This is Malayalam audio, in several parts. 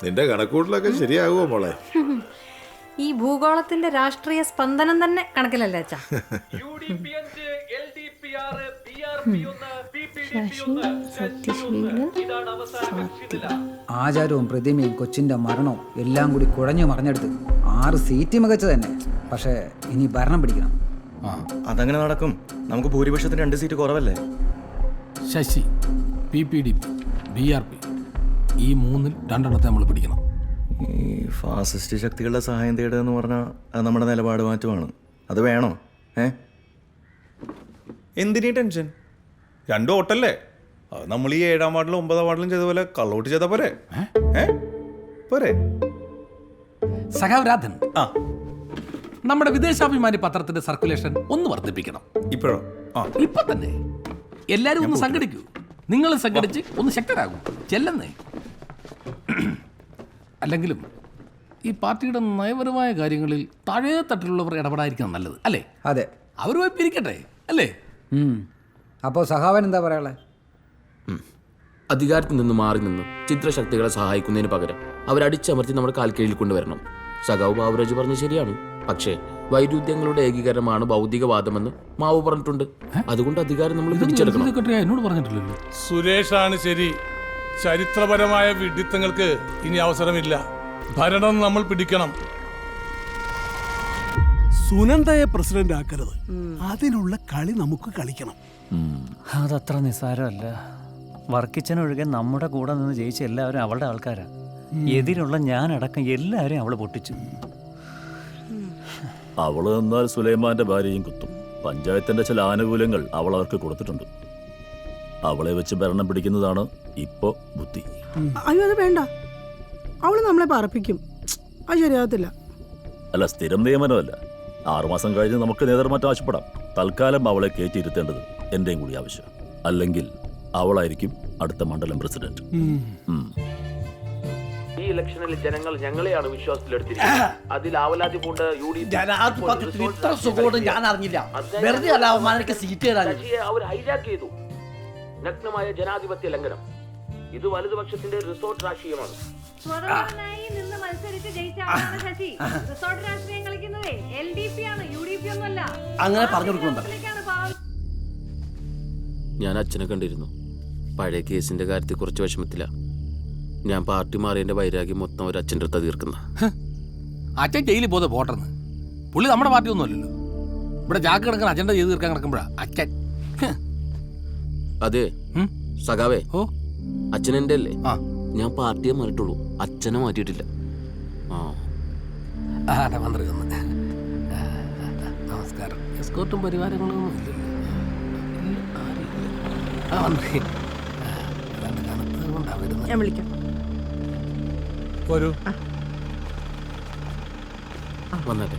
നിന്റെ കണക്കൂട്ടിലൊക്കെ ശരിയാകുമോ മോളെ? ഈ ഭൂഗോളത്തിന്റെ രാഷ്ട്രീയ സ്പന്ദനം തന്നെ കണക്കിലല്ലേ അച്ഛാ? ആചാരവും പ്രതിമയും കൊച്ചിന്റെ മരണവും എല്ലാം കൂടി കുഴഞ്ഞു മറിഞ്ഞെടുത്ത് 6 സീറ്റ് മികച്ച തന്നെ. പക്ഷേ ഇനി ഭരണം പിടിക്കണം. അതങ്ങനെ നടക്കും. നമുക്ക് ഭൂരിപക്ഷത്തിന് 2 സീറ്റ് കുറവല്ലേ? ശശി, PPDP, BRP ഈ 3-ൽ 2 നമ്മൾ പിടിക്കണം. ഈ ഫാസിസ്റ്റ് ശക്തികളുടെ സഹായം തേടുക എന്ന് പറഞ്ഞാൽ അത് നമ്മുടെ നിലപാട് മാറ്റമാണ്. അത് വേണോ? എന്തിനീ ടെൻഷൻ? 2 വോട്ടല്ലേ? അത് നമ്മൾ ഈ 7-ാം വാർഡിലും 9-ാം വാർഡിലും ചെയ്ത പോലെ കള്ളവോട്ട് ചെയ്താൽ പോരെ? പോരെ? സഖാവ് രാധൻ, ആ, നമ്മുടെ വിദേശാഭിമാനി പത്രത്തിന്റെ സർക്കുലേഷൻ ഒന്ന് വർദ്ധിപ്പിക്കണം. ഇപ്പോഴോ? ഇപ്പൊ തന്നെ എല്ലാരും ഒന്ന് സംഘടിക്കൂ. നിങ്ങൾ സംഘടിച്ച് ഒന്ന് ശക്തരാകും. ചെല്ലുന്നേ. അല്ലെങ്കിലും ഈ പാർട്ടിയുടെ നയപരമായ കാര്യങ്ങളിൽ താഴെ തട്ടിലുള്ളവർ ഇടപെടാതിരിക്കണം നല്ലത്, അല്ലേ? അതെ, അവരുമായി പിരിക്കട്ടെ, അല്ലേ? അപ്പോൾ സഹാവൻ എന്താ പറയാളെ? അധികാരത്തിൽ നിന്ന് മാറി നിന്ന് ചിത്രശക്തികളെ സഹായിക്കുന്നതിന് പകരം അവരടിച്ചമർത്തി നമ്മുടെ കാൽക്കീഴിൽ കൊണ്ടുവരണം. സഖാവ് ബാബുരാജ് പറഞ്ഞത് ശരിയാണ്. പക്ഷേ വൈരുദ്ധ്യങ്ങളുടെ ഏകീകരണമാണ് ഭൗതികവാദമെന്ന് മാവു പറഞ്ഞിട്ടുണ്ട്. അതുകൊണ്ട് അധികാരം നമ്മൾ പിടിച്ചെടുക്കണം. എന്നോട് പറഞ്ഞിട്ടില്ലല്ലോ. സുരേഷാണ് ശരി. ചരിത്രപരമായ വിഡിത്തങ്ങൾക്ക് ഇനി അവസരമില്ല. ഭരണം നമ്മൾ പിടിക്കണം. സുനന്ദയെ പ്രസിഡന്റ് ആക്കരുത്. അതിനുള്ള കളി നമുക്ക് കളിക്കണം. അതത്ര നിസ്സാരമല്ല. വർക്കിച്ചനൊഴികെ നമ്മുടെ കൂടെ നിന്ന് ജയിച്ച എല്ലാവരും അവളുടെ ആൾക്കാരാ. എതിരുള്ള ഞാനടക്കം എല്ലാവരും അവള് പൊട്ടിച്ചു. അവള് എന്നാൽ സുലൈമാന്റെ ഭാര്യയും കുത്തും. പഞ്ചായത്തിന്റെ ചില ആനുകൂല്യങ്ങൾ അവൾ അവർക്ക് കൊടുത്തിട്ടുണ്ട്. അവളെ വെച്ച് ഭരണം പിടിക്കുന്നതാണ് ഇപ്പോ ബുദ്ധി. അയ്യോ, അത് വേണ്ട. അവള് നമ്മളെ പറപ്പിക്കും. അത് ശരിയാകത്തില്ല. അല്ല, സ്ഥിരം നിയമനമല്ല. 6 മാസം കഴിഞ്ഞ് നമുക്ക് നേതൃമാറ്റം ആവശ്യപ്പെടാം. തൽക്കാലം അവളെ കയറ്റിയിരുത്തേണ്ടത് എന്റെയും കൂടി ആവശ്യം. അല്ലെങ്കിൽ അവളായിരിക്കും അടുത്ത മണ്ഡലം പ്രസിഡന്റ്. ഈ ഇലക്ഷനിൽ ജനങ്ങൾ ഞങ്ങളെയാണ് വിശ്വാസത്തിലെടുത്തിരിക്കുന്നത്. അതിൽ ആവലാതി കൊണ്ട് അവർ ഹൈജാക്ക് ചെയ്തു. നഗ്നമായ ജനാധിപത്യ ലംഘനം. ഇത് വലതുപക്ഷത്തിന്റെ റിസോർട്ട് രാഷ്ട്രീയമാണ്. സ്വതന്ത്രനായി നിന്ന് മത്സരിച്ച് ജയിച്ച ആളാണ് ശശി. റിസോർട്ട് രാഷ്ട്രീയം കളിക്കുന്നതേ LDP ആണ്, UDP ഒന്നുമല്ല. അങ്ങനെ പറഞ്ഞു കൊടുക്കണം. ഞാൻ അച്ഛനെ കണ്ടിരുന്നു. പഴയ കേസിന്റെ കാര്യത്തിൽ കുറച്ച് വിഷമത്തില. ഞാൻ പാർട്ടി മാറിയതിന്റെ വൈരാഗ്യം മൊത്തം ഒരു അച്ഛൻ്റെ അടുത്ത് തീർക്കുന്ന. അച്ഛൻ ജയിലിൽ പോതെ പോട്ടെന്ന്. പുള്ളി നമ്മുടെ പാർട്ടി ഒന്നും അല്ലല്ലോ. ഇവിടെ ജാക്ക് കിടക്കുന്ന അജണ്ട ചെയ്ത് തീർക്കാൻ കിടക്കുമ്പോഴാ അച്ഛൻ. അതെ സഖാവേ, അച്ഛൻ എൻ്റെ അല്ലേ? ഞാൻ പാർട്ടിയെ മാറിയിട്ടുള്ളൂ, അച്ഛനെ മാറ്റിയിട്ടില്ല. മന്ത്രി നമസ്കാരം. എസ്കോർട്ടും പരിവാരങ്ങളൊന്നും ഇല്ലല്ലോ. ഞാൻ വിളിക്കാം. വന്നേട്ടെ.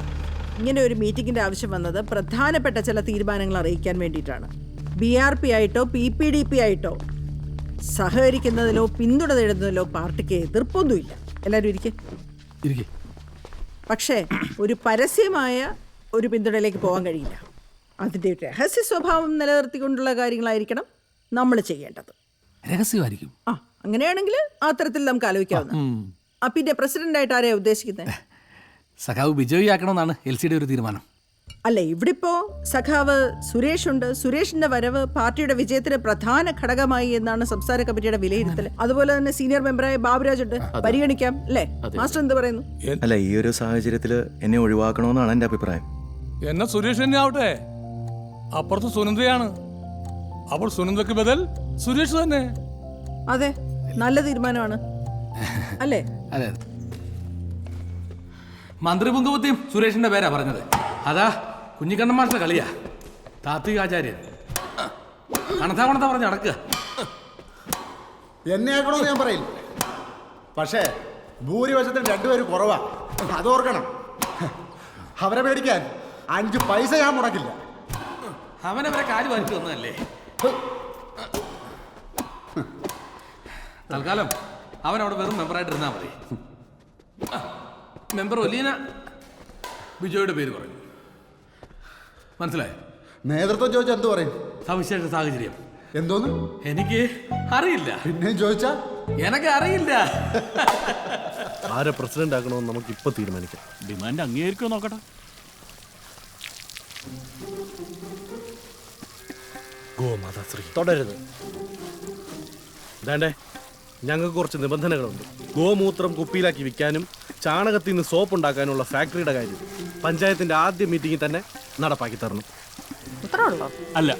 ഇങ്ങനെ ഒരു മീറ്റിംഗിന്റെ ആവശ്യം വന്നത് പ്രധാനപ്പെട്ട ചില തീരുമാനങ്ങൾ അറിയിക്കാൻ വേണ്ടിയിട്ടാണ്. BRP ആയിട്ടോ PPDP ആയിട്ടോ സഹകരിക്കുന്നതിലോ പിന്തുണ തേടുന്നതിലോ പാർട്ടിക്ക് എതിർപ്പൊന്നുമില്ല. എല്ലാവരും ഇരിക്കെ. പക്ഷേ ഒരു പരസ്യമായ ഒരു പിന്തുണയിലേക്ക് പോകാൻ കഴിയില്ല. അതിൻ്റെ രഹസ്യ സ്വഭാവം നിലനിർത്തിക്കൊണ്ടുള്ള കാര്യങ്ങളായിരിക്കണം നമ്മൾ ചെയ്യേണ്ടത്. രഹസ്യമായിരിക്കും. അങ്ങനെയാണെങ്കിൽ ആ തരത്തിൽ നമുക്ക് ആലോചിക്കാവുന്ന. പിന്നെ പ്രസിഡന്റായിട്ട് ആരെയാ ഉദ്ദേശിക്കുന്നത്? സഖാവ് ബിജോയി ആക്കണമെന്നാണ് LCയുടെ ഒരു തീരുമാനം. അല്ല, ഇവിടിപ്പോ സഖാവ് സുരേഷ് ഉണ്ട്. സുരേഷിന്റെ വരവ് പാർട്ടിയുടെ വിജയത്തിന് പ്രധാന ഘടകമായി എന്നാണ് സംസ്ഥാന കമ്മിറ്റിയുടെ വിലയിരുത്തൽ. അതുപോലെ തന്നെ സീനിയർ മെമ്പറായ ബാബുരാജ് ഉണ്ട്. പരിഗണിക്കാം അല്ലേ? മാസ്റ്റർ എന്ത് പറയുന്നു? അല്ല, ഈ ഒരു സാഹചര്യത്തിൽ എന്നെ ഒഴിവാക്കണമെന്നാണ് എൻ്റെ അഭിപ്രായം. എന്നാ സുരേഷ് തന്നെ ആവട്ടെ. അപ്പുറത്ത് സുനന്ദയാണ്. അപ്പോൾ സുനന്ദക്ക് ബദൽ സുരേഷ് തന്നെ. അതെ, നല്ല തീരുമാനമാണ് അല്ലേ? അതെ. മന്ത്രി പുങ്കവത്തിയും സുരേഷിന്റെ പേരാ പറഞ്ഞത്. അതാ കുഞ്ഞിക്കണ്ണൻ മാസ്റ്റർ കളിയാ. താത്വിക ആചാര്യൻ കണത്താ പറഞ്ഞ് നടക്കുക. എന്നെ ആക്കണമെന്ന് ഞാൻ പറയില്ല. പക്ഷേ ഭൂരിപക്ഷത്തിന് 2 പേര് കുറവാ. അതോർക്കണം. അവരെ പേടിക്കാൻ 5 പൈസ ഞാൻ മുടക്കില്ല. അവനവരെ കാല് വലിച്ചു വന്നതല്ലേ. തൽക്കാലം അവനവിടെ വെറും മെമ്പറായിട്ടിരുന്നാ മതി. മെമ്പർ ഒലീന ബിജോയുടെ പേര് പറയും. മനസ്സിലായോ? നേതൃത്വം ചോദിച്ചാൽ എന്ത് പറയും? സവിശേഷ സാഹചര്യം എന്തോന്ന് എനിക്ക് അറിയില്ല. പിന്നെയും ചോദിച്ചാ എനക്ക് അറിയില്ല. ആരെ പ്രസിഡന്റ് ആക്കണമെന്ന് നമുക്ക് ഇപ്പൊ തീരുമാനിക്കാം. ഡിമാൻഡ് അംഗീകരിക്കുമോ നോക്കട്ടെ. ഗോമാതാശ്രീ തുടരുത്. ഇതാണ്ടേ, ഞങ്ങൾക്ക് കുറച്ച് നിബന്ധനകളുണ്ട്. ഗോമൂത്രം കുപ്പിയിലാക്കി വിൽക്കാനും ചാണകത്തിൽ നിന്ന് സോപ്പ് ഉണ്ടാക്കാനുള്ള ഫാക്ടറിയുടെ കാര്യം പഞ്ചായത്തിന്റെ ആദ്യ മീറ്റിംഗിൽ തന്നെ നടപ്പാക്കി തരണം. അല്ല,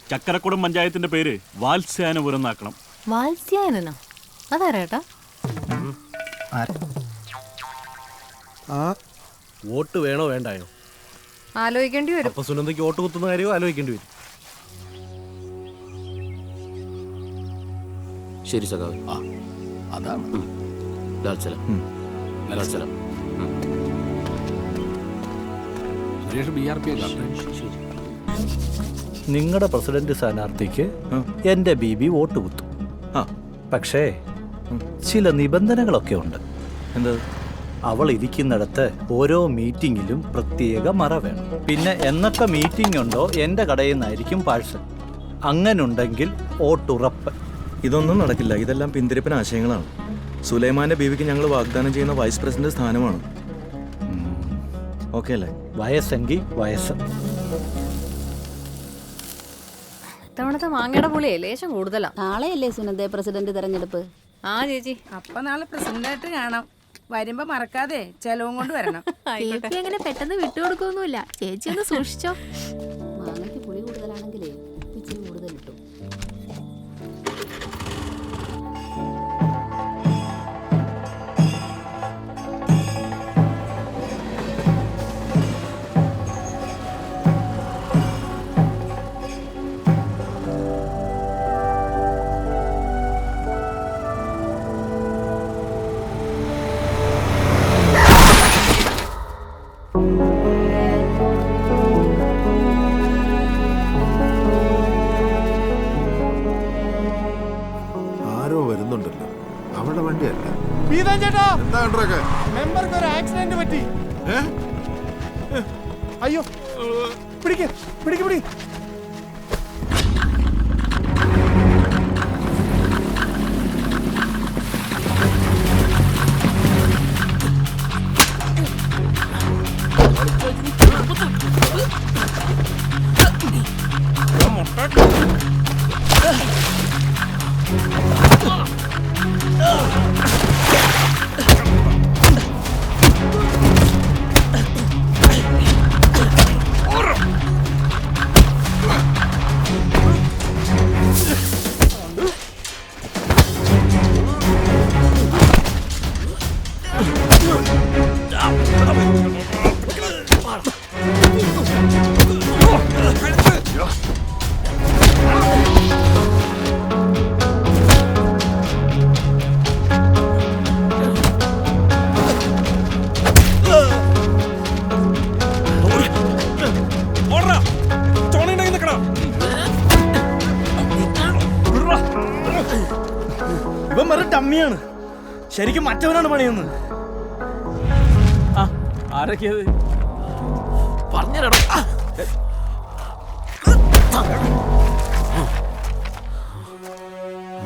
ചക്കരക്കുടം പഞ്ചായത്തിന്റെ പേര് വാത്സ്യാനപുരം എന്നാക്കണം. വാത്സ്യായനോ? അതാരേട്ടാ? വോട്ട് വേണോ വേണ്ടായോ? ആലോചിക്കേണ്ടി വരും. അപ്പൊ സുനന്ദയ്ക്ക് വോട്ട് കുത്തുന്ന കാര്യമോ ആലോചിക്കേണ്ടി വരും. ശരി സഖാവ്. അതാണ് ലാൽസലം. സുരേഷ് BRP നിങ്ങളുടെ പ്രസിഡന്റ് സ്ഥാനാർത്ഥിക്ക് എൻ്റെ ബീബി വോട്ട് കുത്തും. പക്ഷേ ചില നിബന്ധനകളൊക്കെ ഉണ്ട്. എന്താ? അവൾ ഇരിക്കുന്നിടത്ത് ഓരോ മീറ്റിങ്ങിലും പ്രത്യേക മറ വേണം. പിന്നെ എന്നൊക്കെ മീറ്റിംഗ് ഉണ്ടോ എൻ്റെ കടയിൽ നിന്നായിരിക്കും പാഴ്സൽ. അങ്ങനുണ്ടെങ്കിൽ വോട്ടുറപ്പ്. ഇതൊന്നും നടക്കില്ല. ഇതെല്ലാം പിന്തിരിപ്പൻ ആശയങ്ങളാണ്. സുലൈമാന്റെ ബീവിക്ക് ഞങ്ങൾ വാഗ്ദാനം ചെയ്യുന്ന വൈസ് പ്രസിഡന്റ് സ്ഥാനമാണ്. ഓക്കെ അല്ലേ? വയസ്സെങ്കിൽ വയസ്സ്. ഇത്തവണത്തെ മാങ്ങയുടെ പുളിയേ ലേശം കൂടുതലാ. നാളെയല്ലേ സുനന്ദ പ്രസിഡന്റ് തെരഞ്ഞെടുപ്പ്? ആ ചേച്ചി, അപ്പൊ നാളെ പ്രസിഡന്റായിട്ട് കാണാം. വരുമ്പോ മറക്കാതെ ചെലവും കൊണ്ട് വരണം. ചേച്ചി അങ്ങനെ പെട്ടെന്ന് വിട്ടുകൊടുക്കൊന്നുമില്ല. ചേച്ചി ഒന്ന് സൂക്ഷിച്ചോ. മാങ്ങയ്ക്ക് പുളി കൂടുതലാണെങ്കിലേ ഇച്ചിരി കൂടുതൽ ഇട്ടു. ആരോ വരുന്നുണ്ടല്ലോ. അവളുടെ വണ്ടിയല്ല. മെമ്പർക്ക് ഒരു ആക്സിഡന്റ് പറ്റി. അയ്യോ, പിടിക്ക് പിടിക്ക് പിടി. ഇവൻ വെറും ടമ്മിയാണ്. ശരിക്കും മറ്റവനാണ് പണിയുന്നത്. ആരൊക്കെയത്? പറഞ്ഞിരടാ.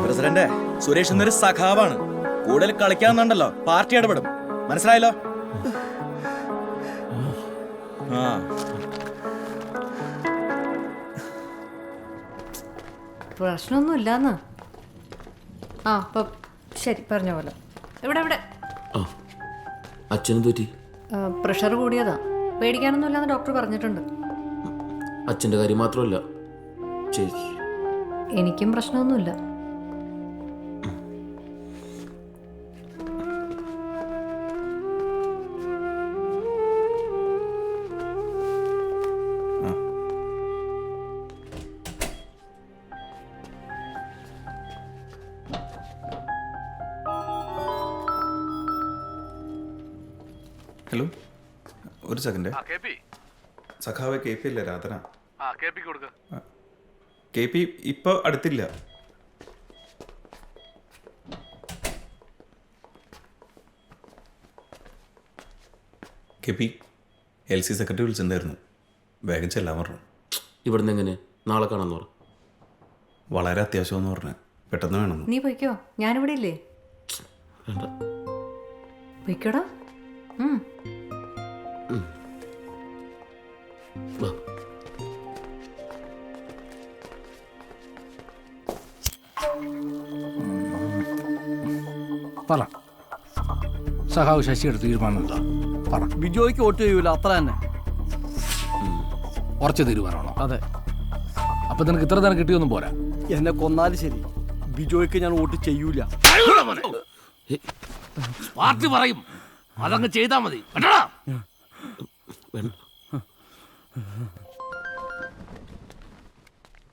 പ്രസിഡന്റ് സുരേഷ് എന്നൊരു സഖാവാണ്. കൂടുതൽ കളിക്കാന്നുണ്ടല്ലോ പാർട്ടി ഇടപെടും. മനസ്സിലായല്ലോ? പ്രശ്നമൊന്നും ഇല്ലാന്ന്. ആ അപ്പൊ ശരി, പറഞ്ഞ പോലെ. ഇവിടെ അച്ഛനും തോറ്റി. പ്രഷർ കൂടിയതാ. പേടിക്കാനൊന്നും ഇല്ലാന്ന് ഡോക്ടർ പറഞ്ഞിട്ടുണ്ട്. അച്ഛൻ്റെ കാര്യം മാത്രമല്ല, എനിക്കും പ്രശ്നമൊന്നുമില്ല. ഹലോ, ഒരു സെക്കൻഡ്. സഖാവ് KP അല്ലേ? രാധന. KP ഇപ്പൊ അടുത്തില്ല. KP LC സെക്രട്ടറി വിളിച്ചിട്ടുണ്ടായിരുന്നു. വേഗം ചെല്ലാൻ പറഞ്ഞു. ഇവിടുന്ന് എങ്ങനെ? നാളെ കാണാന്ന് പറഞ്ഞു. വളരെ അത്യാവശ്യമെന്ന് പറഞ്ഞു. പെട്ടെന്ന് വേണം. നീ പൊയ്ക്കോ, ഞാനിവിടെ ഇല്ലേ? പൊയ്ക്കോടാ. പറ, സഹാവ് ശശിയുടെ തീരുമാനം എന്താ? പറ. ബിജോയ്ക്ക് വോട്ട് ചെയ്യൂല, അത്ര തന്നെ. ഉറച്ച തീരുമാനമാണോ? അതെ. അപ്പൊ നിനക്ക് ഇത്ര തന്നെ കിട്ടിയൊന്നും പോരാ. എന്നെ കൊന്നാലും ശരി, ബിജോയ്ക്ക് ഞാൻ വോട്ട് ചെയ്യൂല. പാർട്ടി പറയും, അതങ്ങ് ചെയ്താ മതി.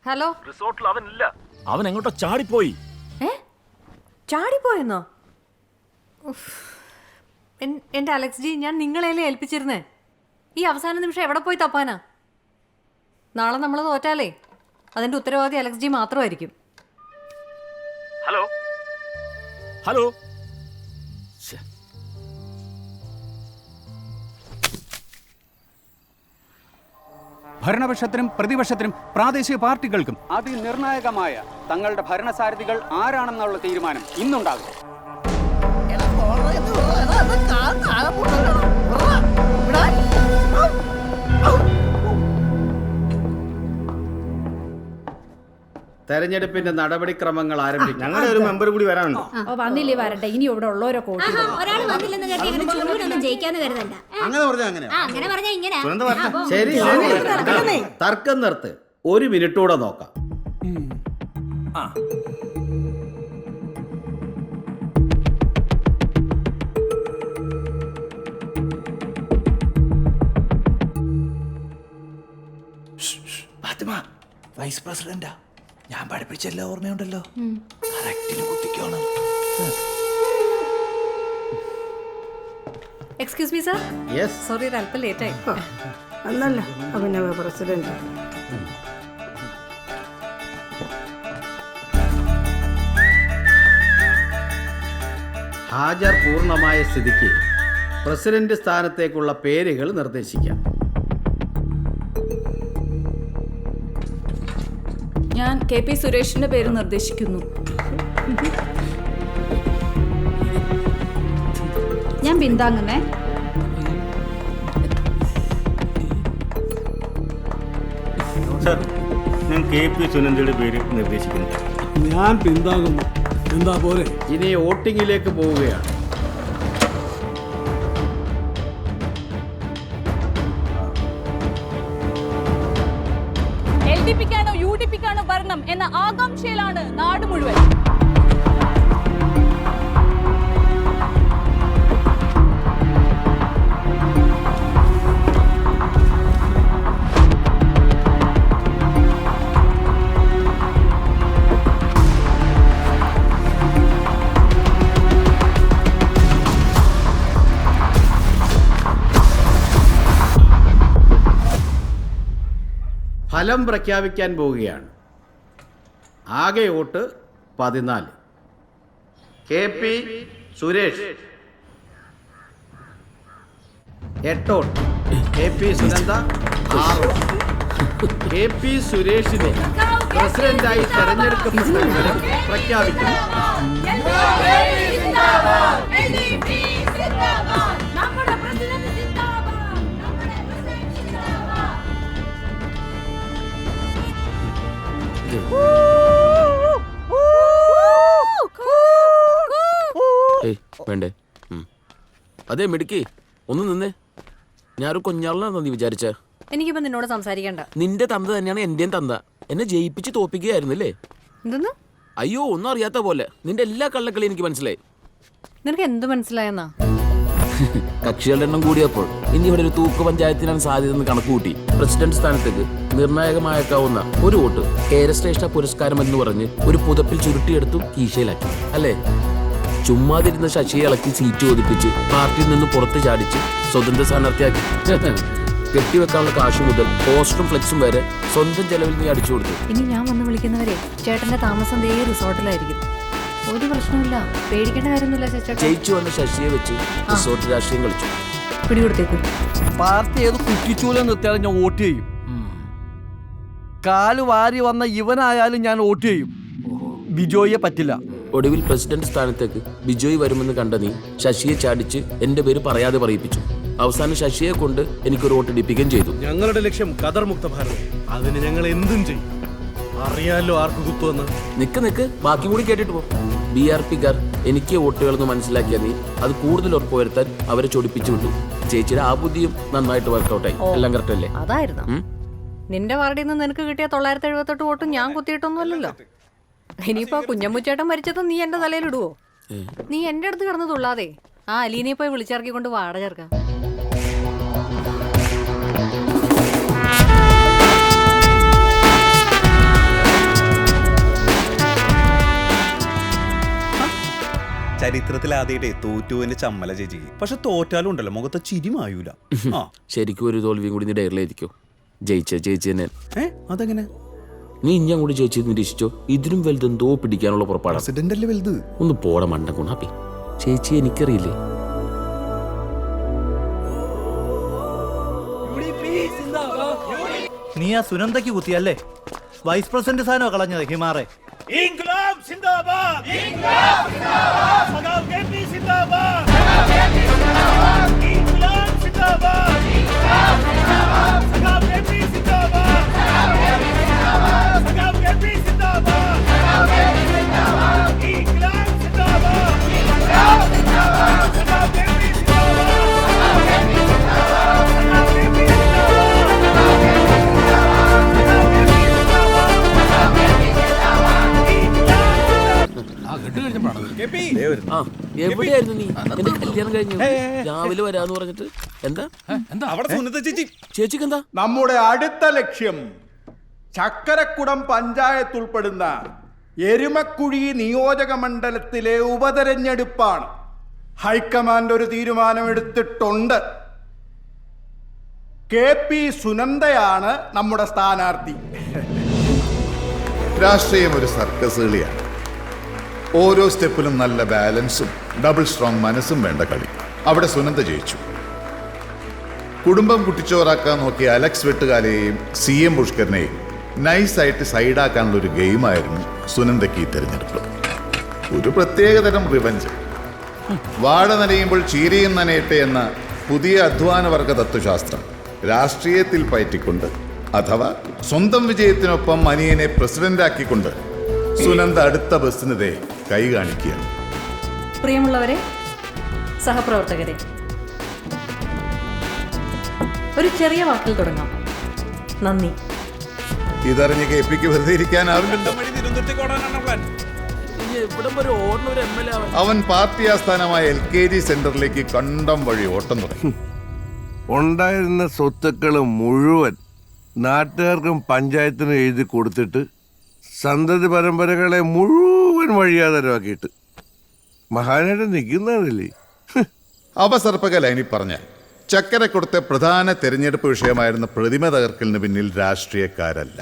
ഹലോ. റിസോർട്ടിൽ അവനില്ല, അവൻ എങ്ങോട്ടോ ചാടിപ്പോയി. ചാടിപ്പോയെന്നോ? എന്റെ അലക്സ് ജി, ഞാൻ നിങ്ങളെയല്ലേ ഏൽപ്പിച്ചിരുന്നേ. ഈ അവസാന നിമിഷം എവിടെ പോയി തപ്പാനാ? നാളെ നമ്മൾ തോറ്റാലേ അതിന്റെ ഉത്തരവാദി അലക്സ് ജി മാത്രമായിരിക്കും. ഹലോ ഹലോ, ഭരണപക്ഷത്തിനും പ്രതിപക്ഷത്തിനും പ്രാദേശിക പാർട്ടികൾക്കും അതിനിർണായകമായ തങ്ങളുടെ ഭരണസാരഥികൾ ആരാണെന്നുള്ള തീരുമാനം ഇന്നുണ്ടാകും. തെരഞ്ഞെടുപ്പിന്റെ നടപടിക്രമങ്ങൾ ആരംഭിക്കും. ഞങ്ങളുടെ ഒരു മെമ്പർ കൂടി വരാനുണ്ട്. വന്നില്ലേ വരട്ടെ, ഇനി ഇവിടെ ഉള്ളവരോ കോട്ടി. ഒരാൾ വന്നില്ലെന്ന് കേട്ടി അങ്ങനെ ചുരുവിനൊന്നും ജയിക്കാന്ന് കരുതണ്ട. അങ്ങനെ പറഞ്ഞാ അങ്ങനെ. അങ്ങനെ പറഞ്ഞാ ഇങ്ങനെ. ശരി ശരി, തർക്കം നിർത്ത്. ഒരു മിനിറ്റ് കൂടെ നോക്കാം. വൈസ് പ്രസിഡന്റാ, ഞാൻ പഠിപ്പിച്ചെല്ലാം ഓർമ്മയുണ്ടല്ലോ. കറക്റ്റിന് കുത്തിക്കോണം. Excuse me sir. Yes. Sorry, ഒരു അല്പം ലേറ്റായി. അല്ലല്ല, അഭിനവ പ്രസിഡന്റ്. ഹാജർ പൂർണ്ണമായ സ്ഥിതിക്ക് പ്രസിഡന്റ് സ്ഥാനത്തേക്കുള്ള പേരുകൾ നിർദ്ദേശിക്കാം. ഞാൻ KP സുരേഷിന്റെ പേര് നിർദ്ദേശിക്കുന്നു. ഞാൻ പിന്താങ്ങുന്നേ. സർ, ഞാൻ KP സുനന്ദയുടെ പേര് നിർദ്ദേശിക്കുന്നു. ഞാൻ പിന്താങ്ങുന്നു. എന്താ പോരെ? ഇനി വോട്ടിങ്ങിലേക്ക് പോവുകയാണ്. LDPക്കാണോ UDPക്കാണോ ഭരണം എന്ന ആകാംക്ഷയിലാണ് നാട് മുഴുവൻ. ഫലം പ്രഖ്യാപിക്കാൻ പോവുകയാണ്. ആകെ vote 14. KP Suresh 8 vote. KP Sunanda 6 vote. KP സുരേഷിനെ പ്രസിഡന്റായി തെരഞ്ഞെടുക്കപ്പെട്ട വിവരം പ്രഖ്യാപിക്കുന്നു. വേണ്ടേ? അതെ മിടുക്കി, ഒന്ന് നിന്നേ. ഞാനൊരു കൊഞ്ഞാളനാണെന്ന് നീ വിചാരിച്ച? എനിക്കിപ്പോ നിന്നോട് സംസാരിക്കണ്ട. നിന്റെ തന്ത തന്നെയാണ് എന്റെയും തന്ത. എന്നെ ജയിപ്പിച്ച് തോപ്പിക്കുകയായിരുന്നില്ലേ? എന്തെന്ന്? അയ്യോ, ഒന്നും അറിയാത്ത പോലെ. നിന്റെ എല്ലാ കള്ളക്കളിയും എനിക്ക് മനസ്സിലായി. നിനക്ക് എന്ത് മനസ്സിലായെന്നാ? കക്ഷികളുടെ എണ്ണം കൂടിയപ്പോൾ ഇനി ഇവിടെ ഒരു തൂക്ക് പഞ്ചായത്തിനാണ് സാധ്യതയെന്ന് കണക്കുകൂട്ടി പ്രസിഡന്റ് സ്ഥാനത്തേക്ക് നിർണായകമായേക്കാവുന്ന ഒരു വോട്ട് കേരശ്രേഷ്ഠ പുരസ്കാരം എന്ന് പറഞ്ഞ് ഒരു പുതപ്പിൽ ചുരുട്ടിയെടുത്തു കീശയിലാക്കി. അല്ലേ? ചുമ്മാതിരുന്ന ശശിയെ ഇളക്കി സീറ്റ് ഒതുപ്പിച്ച് പാർട്ടിയിൽ നിന്ന് പുറത്ത് ചാടിച്ച് സ്വതന്ത്ര സ്ഥാനാർത്ഥിയാക്കി. കെട്ടിവെക്കാനുള്ള കാശ് മുതൽ പോസ്റ്ററും ഫ്ലെക്സും വരെ സ്വന്തം ചെലവിൽ നീ അടിച്ചു കൊടുത്തു. ഇനി ഞാൻ വന്ന് വിളിക്കുന്നവരെ ചേട്ടന്റെ താമസം ദേ റിസോർട്ടിലായിരിക്കും. ഒരു പ്രശ്നമില്ല, പേടിക്കേണ്ട കാര്യമൊന്നുമില്ല ചേട്ടാ. ജയിച്ചു വന്ന ശശിയെ വെച്ച് റിസോർട്ട് രാഷ്ട്രീയം കളിച്ചു. പിടികൊടുത്തേക്ക്. പാർട്ടി ഏത് കുറ്റിച്ചൂലം നിർത്തിയാലും ഞാൻ വോട്ട് ചെയ്യും. കാല് വാരി വന്ന ഇവനായാലും ഞാൻ വോട്ട് ചെയ്യും. ബിജോയെ പറ്റില്ല. ഒടുവിൽ പ്രസിഡന്റ് സ്ഥാനത്തേക്ക് ബിജോയ് വരുമെന്ന് കണ്ട നീ ശശിയെ ചാടിച്ച് എന്റെ പേര് പറയാതെ പറയിപ്പിച്ചു. അവസാനം ശശിയെ കൊണ്ട് എനിക്കൊരു വോട്ടടിപ്പിക്കുകയും ചെയ്തു. ഞങ്ങളുടെ ലക്ഷ്യം ഖദർ മുക്ത ഭാരതം. അതിന് ഞങ്ങൾ എന്തും ചെയ്യും. അറിയാലോ ആർക്ക് കുത്തുവെന്ന്. നിക്ക് ബാക്കി കൂടി കേട്ടിട്ട് പോ. BRP-കാർ എനിക്ക് വോട്ടുകളെന്ന് മനസ്സിലാക്കിയ നീ അത് കൂടുതൽ ഉറപ്പുവരുത്താൻ അവരെ ചൊടിപ്പിച്ചു വിട്ടു. ചേച്ചിയുടെ ആ ബുദ്ധിയും നന്നായിട്ട് വർക്കൗട്ടായി. എല്ലാം കറക്റ്റ് അല്ലേ? അതായിരുന്നു നിന്റെ വാർഡിൽ നിന്ന് നിനക്ക് കിട്ടിയ 978 വോട്ടും ഞാൻ കുത്തിയിട്ടൊന്നുമല്ലല്ലോ. ഇനിയിപ്പോ കുഞ്ഞമ്മുച്ചേട്ടൻ മരിച്ചത് നീ എന്റെ തലയിലിടുവോ? നീ എന്റെ അടുത്ത് കിടന്ന് തുള്ളാതെ ആ അലീനെ പോയി വിളിച്ചിറക്കിക്കൊണ്ട് വാട ചേർക്കാം. ചരിത്രത്തിൽ ആദ്യമായിട്ടേ തോറ്റുവിന്റെ ചമ്മല ചേച്ചിക്ക്. പക്ഷെ തോറ്റാലും ഉണ്ടല്ലോ മുഖത്ത് ചിരി മായൂല. ശരിക്കും ഒരു തോൽവിയും കൂടി നീ ഡയറിലെത്തിക്കോ. ചേച്ചി തന്നെ. അതെങ്ങനെ? നീ ഇഞ്ഞം കൂടി ചേച്ചി നിരീക്ഷിച്ചോ. ഇതിനും വലുത് എന്തോ പിടിക്കാനുള്ള പുറപ്പാടാണ്. വലുത് ഒന്ന് പോടെ മണ്ട കൊണ്ടാപ്പി. ചേച്ചി എനിക്കറിയില്ലേ? നീ ആ സുനന്ദയ്ക്ക് കുത്തിയല്ലേ? വൈസ് പ്രസിഡന്റ് സ്ഥാനോ കളഞ്ഞത് ഹിമാറെ? ഇൻക്ലാബ് സിന്ദാബാദ്, ഇൻക്ലാബ് സിന്ദാബാദ്, സഖാവ് കെപി സിന്ദാബാദ്, ഇൻക്ലാബ് സിന്ദാബാദ്, ഇൻക്ലാബ് സിന്ദാബാദ്, സഖാവ് കെപി സിന്ദാബാദ്, സഖാവ് കെപി സിന്ദാബാദ്, സഖാവ് കെപി സിന്ദാബാദ്, ഇൻക്ലാബ് സിന്ദാബാദ്, ഇൻക്ലാബ് സിന്ദാബാദ്, സഖാവ് കെപി സിന്ദാബാദ്, സഖാവ് കെപി എവിടെയായിരുന്നു നീ? എന്റെ കല്യാണം കഴിഞ്ഞു രാവിലെ വരാന്ന് പറഞ്ഞിട്ട് എന്താ ചേച്ചിക്ക് എന്താ? നമ്മുടെ അടുത്ത ലക്ഷ്യം ചക്കരക്കുടം പഞ്ചായത്ത് ഉൾപ്പെടുന്ന എരുമക്കുഴി നിയോജക മണ്ഡലത്തിലെ ഉപതെരഞ്ഞെടുപ്പാണ്. ഹൈക്കമാൻഡ് ഒരു തീരുമാനമെടുത്തിട്ടുണ്ട്. KP സുനന്ദയാണ് നമ്മുടെ സ്ഥാനാർത്ഥി. രാഷ്ട്രീയം ഒരു സർക്കസ് കളിയാണ്. ഓരോ സ്റ്റെപ്പിലും നല്ല ബാലൻസും ഡബിൾ സ്ട്രോങ് മനസ്സും വേണ്ട കളി. അവിടെ സുനന്ദ ജയിച്ചു. കുടുംബം കുട്ടിച്ചോറാക്കാൻ നോക്കിയ അലക്സ് വെട്ടുകാലെയും CM പുഷ്കരനെയും നൈസായിട്ട് സൈഡാക്കാനുള്ള ഒരു ഗെയിമായിരുന്നു സുനന്ദയ്ക്ക് ഈ തെരഞ്ഞെടുപ്പ്. ഒരു പ്രത്യേകതരം റിവഞ്ച്. വാഴ നനയുമ്പോൾ ചീരയും നനയട്ടെ എന്ന പുതിയ അധ്വാനവർഗ തത്വശാസ്ത്രം രാഷ്ട്രീയത്തിൽ പയറ്റിക്കൊണ്ട്, അഥവാ സ്വന്തം വിജയത്തിനൊപ്പം അനിയനെ പ്രസിഡന്റാക്കിക്കൊണ്ട് സുനന്ദ അടുത്ത ബസ്സിനെതിരെ കൈ കാണിക്കുകയാണ്. പ്രിയമുള്ളവരെ, സഹപ്രവർത്തകരെ, ഒരു ചെറിയ വാക്കിൽ തുടങ്ങാം. നന്ദി. ഇതറിഞ്ഞ് KPക്ക് വെറുതെ ഇരിക്കാനാവില്ലല്ലോ. അവൻ പാർട്ടി ആസ്ഥാനമായ LKG സെന്ററിലേക്ക് കണ്ടം വഴി ഓട്ടം തുടങ്ങി. ഉണ്ടായിരുന്ന സ്വത്തുക്കൾ മുഴുവൻ നാട്ടുകാർക്കും പഞ്ചായത്തിനും എഴുതി കൊടുത്തിട്ട് സന്തതി പരമ്പരകളെ മുഴുവൻ വഴിയാതരമാക്കിയിട്ട് മഹാനായിട്ട് നിൽക്കുന്നതല്ലേ. അവസർപ്പക ലൈനിൽ പറഞ്ഞാൽ ചക്കരക്കുടത്തെ പ്രധാന തെരഞ്ഞെടുപ്പ് വിഷയമായിരുന്ന പ്രതിമ തകർക്കലിന് പിന്നിൽ രാഷ്ട്രീയക്കാരല്ല.